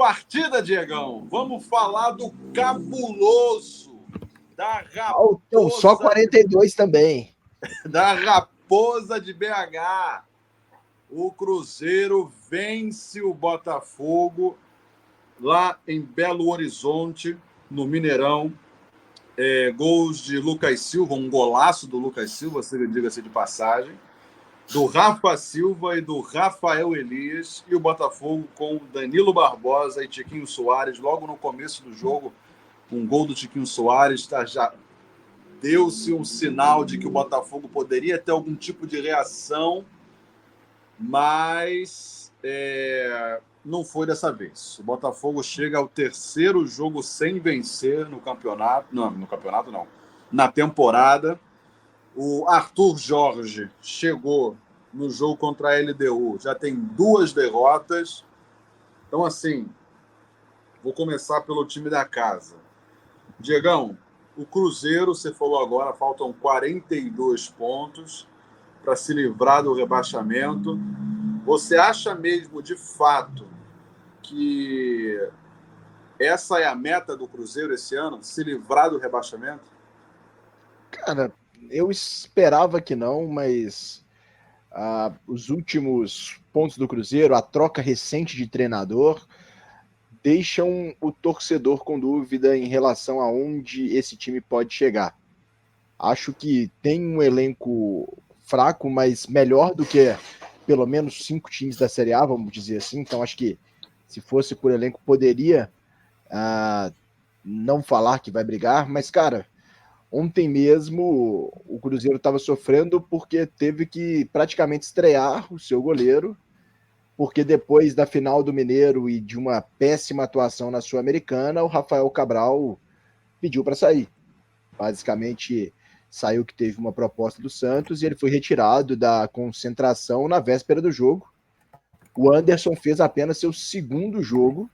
partida, Diegão. Vamos falar do cabuloso, da Então, só 42 também. Da Raposa de BH. O Cruzeiro vence o Botafogo lá em Belo Horizonte, no Mineirão. Gols de Lucas Silva, um golaço do Lucas Silva, diga-se de passagem, do Rafa Silva e do Rafael Elias, e o Botafogo com Danilo Barbosa e Tiquinho Soares. Logo no começo do jogo, um gol do Tiquinho Soares, já deu-se um sinal de que o Botafogo poderia ter algum tipo de reação, mas não foi dessa vez. O Botafogo chega ao terceiro jogo sem vencer no campeonato. Não, no campeonato não. Na temporada. O Arthur Jorge chegou no jogo contra a LDU. Já tem 2 derrotas. Então, assim, vou começar pelo time da casa. Diegão, o Cruzeiro, você falou agora, faltam 42 pontos para se livrar do rebaixamento. Você acha mesmo, de fato, que essa é a meta do Cruzeiro esse ano? Se livrar do rebaixamento? Cara, eu esperava que não, mas os últimos pontos do Cruzeiro, a troca recente de treinador, deixam o torcedor com dúvida em relação a onde esse time pode chegar. Acho que tem um elenco fraco, mas melhor do que pelo menos 5 times da Série A, vamos dizer assim. Então acho que se fosse por elenco poderia não falar que vai brigar, mas cara, ontem mesmo o Cruzeiro estava sofrendo porque teve que praticamente estrear o seu goleiro, porque depois da final do Mineiro e de uma péssima atuação na Sul-Americana, o Rafael Cabral pediu para sair. Basicamente, saiu que teve uma proposta do Santos e ele foi retirado da concentração na véspera do jogo. O Anderson fez apenas seu segundo jogo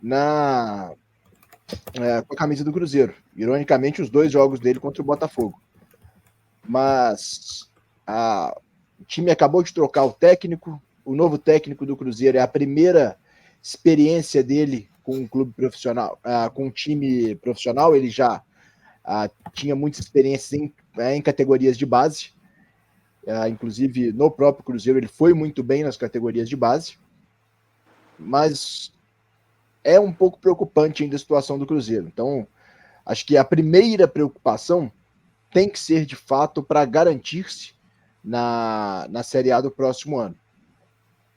com a camisa do Cruzeiro. Ironicamente, os 2 jogos dele contra o Botafogo. Mas o time acabou de trocar o técnico. O novo técnico do Cruzeiro é a primeira experiência dele com um clube profissional, com um time profissional. Ele já tinha muita experiência em categorias de base. Inclusive, no próprio Cruzeiro, ele foi muito bem nas categorias de base. Mas é um pouco preocupante ainda a situação do Cruzeiro. Então, acho que a primeira preocupação tem que ser, de fato, para garantir-se na Série A do próximo ano.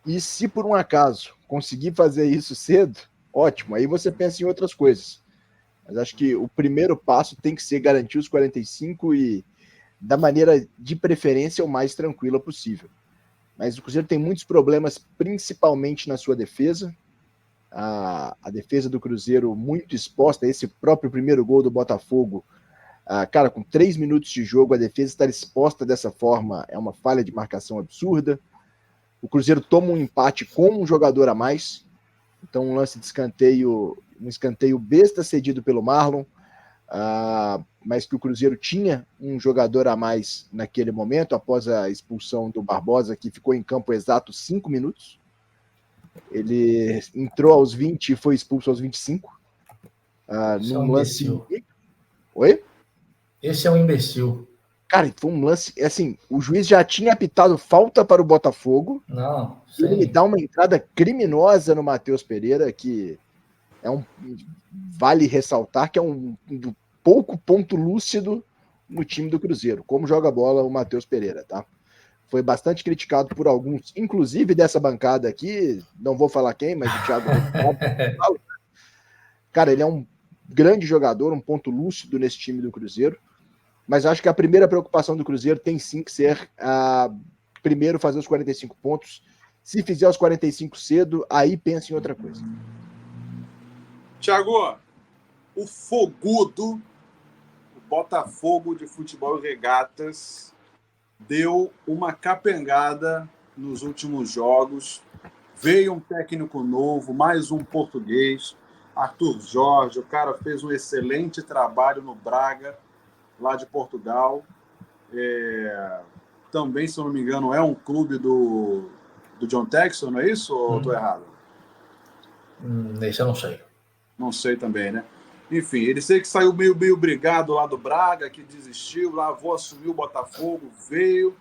E se, por um acaso, conseguir fazer isso cedo, ótimo, aí você pensa em outras coisas. Mas acho que o primeiro passo tem que ser garantir os 45 e da maneira de preferência o mais tranquila possível. Mas o Cruzeiro tem muitos problemas, principalmente na sua defesa. A defesa do Cruzeiro muito exposta, esse próprio primeiro gol do Botafogo, cara, com 3 minutos de jogo, a defesa estar exposta dessa forma é uma falha de marcação absurda. O Cruzeiro toma um empate com um jogador a mais, então um lance de escanteio, um escanteio besta cedido pelo Marlon, mas que o Cruzeiro tinha um jogador a mais naquele momento, após a expulsão do Barbosa, que ficou em campo exato 5 minutos. Ele entrou aos 20 e foi expulso aos 25. Num lance. Oi? Esse é um imbecil. Cara, foi um lance. Assim, o juiz já tinha apitado falta para o Botafogo. Não, sim. Ele me dá uma entrada criminosa no Matheus Pereira, que vale ressaltar que é um pouco ponto lúcido no time do Cruzeiro. Como joga bola o Matheus Pereira, tá? Foi bastante criticado por alguns, inclusive dessa bancada aqui, não vou falar quem, mas o Thiago. Cara, ele é um grande jogador, um ponto lúcido nesse time do Cruzeiro, mas acho que a primeira preocupação do Cruzeiro tem sim que ser primeiro fazer os 45 pontos. Se fizer os 45 cedo, aí pensa em outra coisa. Thiago, o Fogudo, o Botafogo de Futebol e Regatas, deu uma capengada nos últimos jogos. Veio um técnico novo, mais um português, Arthur Jorge. O cara fez um excelente trabalho no Braga, lá de Portugal. Também, se eu não me engano, é um clube do John Textor, não é isso? Ou estou errado? Esse eu não sei. Não sei também, né? Enfim, ele sei que saiu meio brigado lá do Braga, que desistiu, lá vou assumir o Botafogo, veio,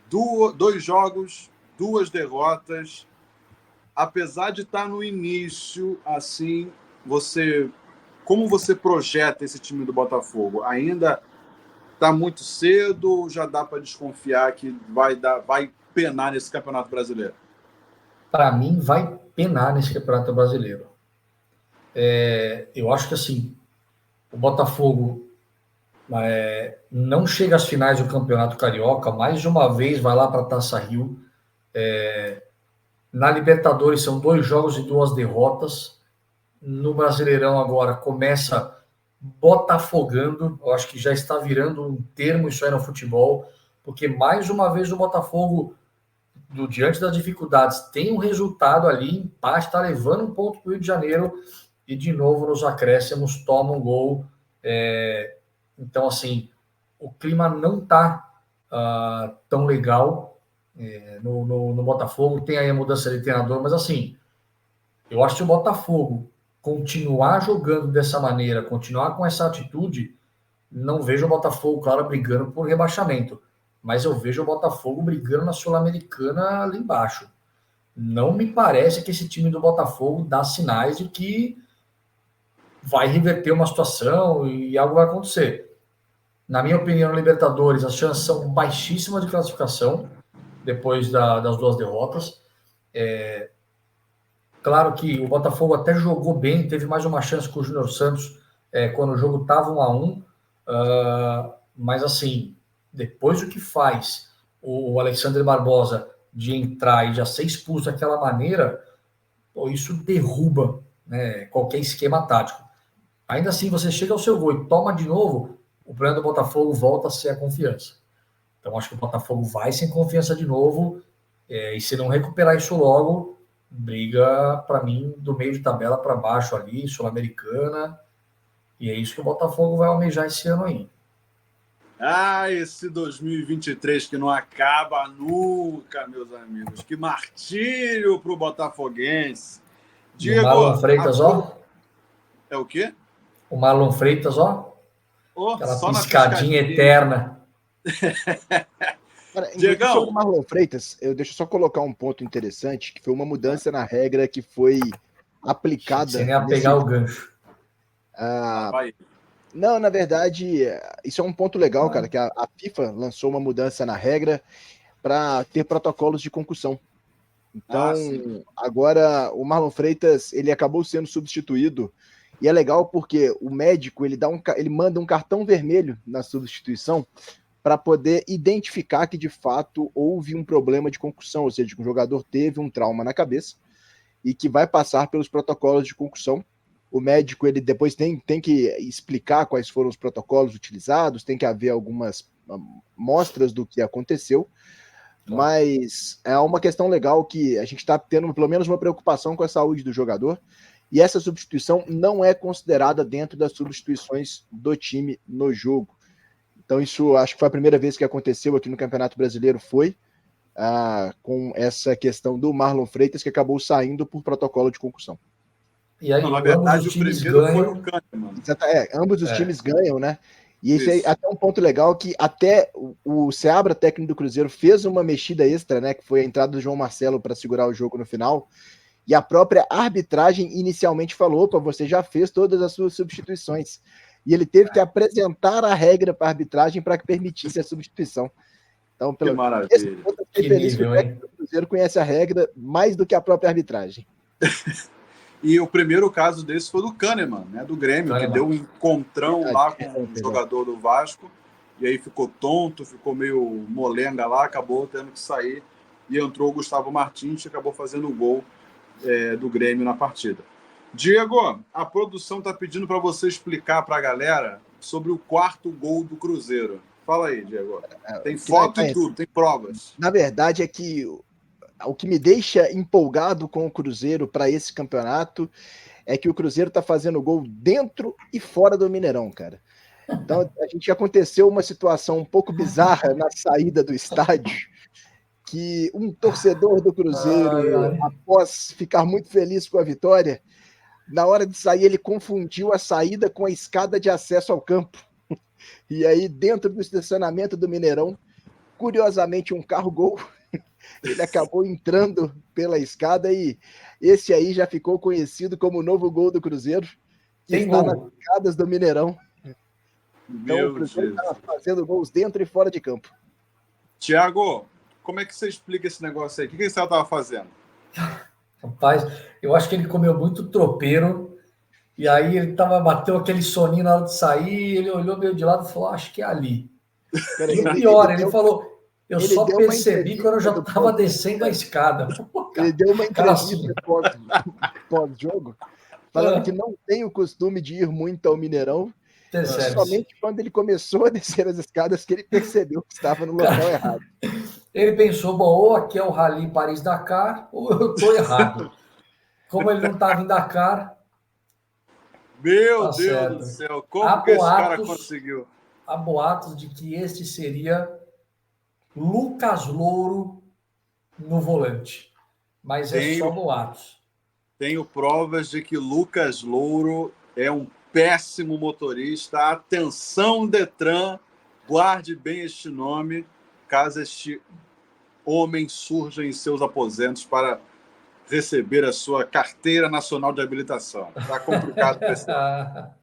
2 jogos, 2 derrotas. Apesar de estar no início, assim, como você projeta esse time do Botafogo? Ainda está muito cedo ou já dá para desconfiar que vai penar nesse Campeonato Brasileiro? Para mim, vai penar nesse Campeonato Brasileiro. Eu acho que assim, o Botafogo não chega às finais do Campeonato Carioca, mais uma vez vai lá para a Taça Rio. Na Libertadores são 2 jogos e 2 derrotas. No Brasileirão agora começa botafogando. Eu acho que já está virando um termo isso aí no futebol, porque mais uma vez o Botafogo, diante das dificuldades, tem um resultado ali, empate, está levando um ponto para o Rio de Janeiro e de novo nos acréscimos toma um gol. Então, assim, o clima não está tão legal no Botafogo. Tem aí a mudança de treinador, mas assim, eu acho que o Botafogo continuar jogando dessa maneira, continuar com essa atitude, não vejo o Botafogo, claro, brigando por rebaixamento, mas eu vejo o Botafogo brigando na Sul-Americana ali embaixo. Não me parece que esse time do Botafogo dá sinais de que vai reverter uma situação e algo vai acontecer. Na minha opinião, no Libertadores, as chances são baixíssimas de classificação, depois das 2 derrotas. Claro que o Botafogo até jogou bem, teve mais uma chance com o Júnior Santos quando o jogo estava 1-1, mas assim, depois do que faz o Alexandre Barbosa de entrar e já ser expulso daquela maneira, isso derruba, né, qualquer esquema tático. Ainda assim, você chega ao seu gol e toma de novo, o problema do Botafogo volta a ser a confiança. Então, acho que o Botafogo vai sem confiança de novo, e se não recuperar isso logo, briga, para mim, do meio de tabela para baixo ali, Sul-Americana, e é isso que o Botafogo vai almejar esse ano aí. Esse 2023 que não acaba nunca, meus amigos. Que martírio para o botafoguense. Diego, o Marlon Freitas, ó. É o quê? O Marlon Freitas, ó. Aquela piscadinha eterna. Cara, Diegão, sobre o Marlon Freitas, deixa eu só colocar um ponto interessante, que foi uma mudança na regra que foi aplicada. Você nem ia pegar o gancho. Não, na verdade, isso é um ponto legal, cara, que a FIFA lançou uma mudança na regra para ter protocolos de concussão. Então, agora o Marlon Freitas, ele acabou sendo substituído, e é legal porque o médico, ele manda um cartão vermelho na substituição para poder identificar que, de fato, houve um problema de concussão, ou seja, que o jogador teve um trauma na cabeça e que vai passar pelos protocolos de concussão. O médico, ele depois tem que explicar quais foram os protocolos utilizados, tem que haver algumas mostras do que aconteceu, mas é uma questão legal que a gente está tendo pelo menos uma preocupação com a saúde do jogador, e essa substituição não é considerada dentro das substituições do time no jogo. Então isso acho que foi a primeira vez que aconteceu aqui no Campeonato Brasileiro, com essa questão do Marlon Freitas, que acabou saindo por protocolo de concussão. E aí, na verdade, o primeiro foi o Kahneman. Ambos os times ganham, né? E esse aí, até um ponto legal, que até o Seabra, técnico do Cruzeiro, fez uma mexida extra, né? Que foi a entrada do João Marcelo para segurar o jogo no final. E a própria arbitragem inicialmente falou: opa, você já fez todas as suas substituições. E ele teve que apresentar a regra para a arbitragem para que permitisse a substituição. Então, que maravilha. Eu fiquei feliz que o técnico do Cruzeiro conhece a regra mais do que a própria arbitragem. E o primeiro caso desse foi do Kahneman, né, do Grêmio, que deu um encontrão lá com um jogador do Vasco, e aí ficou tonto, ficou meio molenga lá, acabou tendo que sair, e entrou o Gustavo Martins, que acabou fazendo o gol do Grêmio na partida. Diego, a produção está pedindo para você explicar para a galera sobre o 4º gol do Cruzeiro. Fala aí, Diego. Tem foto e tudo, tem provas. Na verdade é que o que me deixa empolgado com o Cruzeiro para esse campeonato é que o Cruzeiro está fazendo gol dentro e fora do Mineirão, cara. Então, a gente aconteceu uma situação um pouco bizarra na saída do estádio, que um torcedor do Cruzeiro, após ficar muito feliz com a vitória, na hora de sair, ele confundiu a saída com a escada de acesso ao campo. E aí, dentro do estacionamento do Mineirão, curiosamente, um carro-gol, ele acabou entrando pela escada e esse aí já ficou conhecido como o novo gol do Cruzeiro, que Tem está gol nas escadas do Mineirão. Então, Meu o Cruzeiro Deus. está fazendo gols dentro e fora de campo. Tiago, como é que você explica esse negócio aí? O que esse cara estava fazendo? Rapaz, eu acho que ele comeu muito tropeiro, e aí ele bateu aquele soninho na hora de sair, ele olhou meio de lado e falou, acho que é ali. Peraí, E o pior, ele deu- falou, eu ele só deu uma percebi quando eu já entrevista estava descendo a escada. Pô, ele deu uma cara assim, entrevista pós-jogo, falando que não tem o costume de ir muito ao Mineirão, e percebe-se. somente quando ele começou a descer as escadas que ele percebeu que estava no local errado. Ele pensou, bom, ou aqui é o Rally Paris-Dakar, ou eu estou errado. Como ele não estava em Dakar, Meu tá Deus do certo. céu, Há como que esse cara boatos, conseguiu? há boatos de que este seria Lucas Louro no volante. Mas é só boatos. Tenho provas de que Lucas Louro é um péssimo motorista. Atenção, Detran, guarde bem este nome, caso este homem surja em seus aposentos para receber a sua carteira nacional de habilitação. Está complicado, pessoal.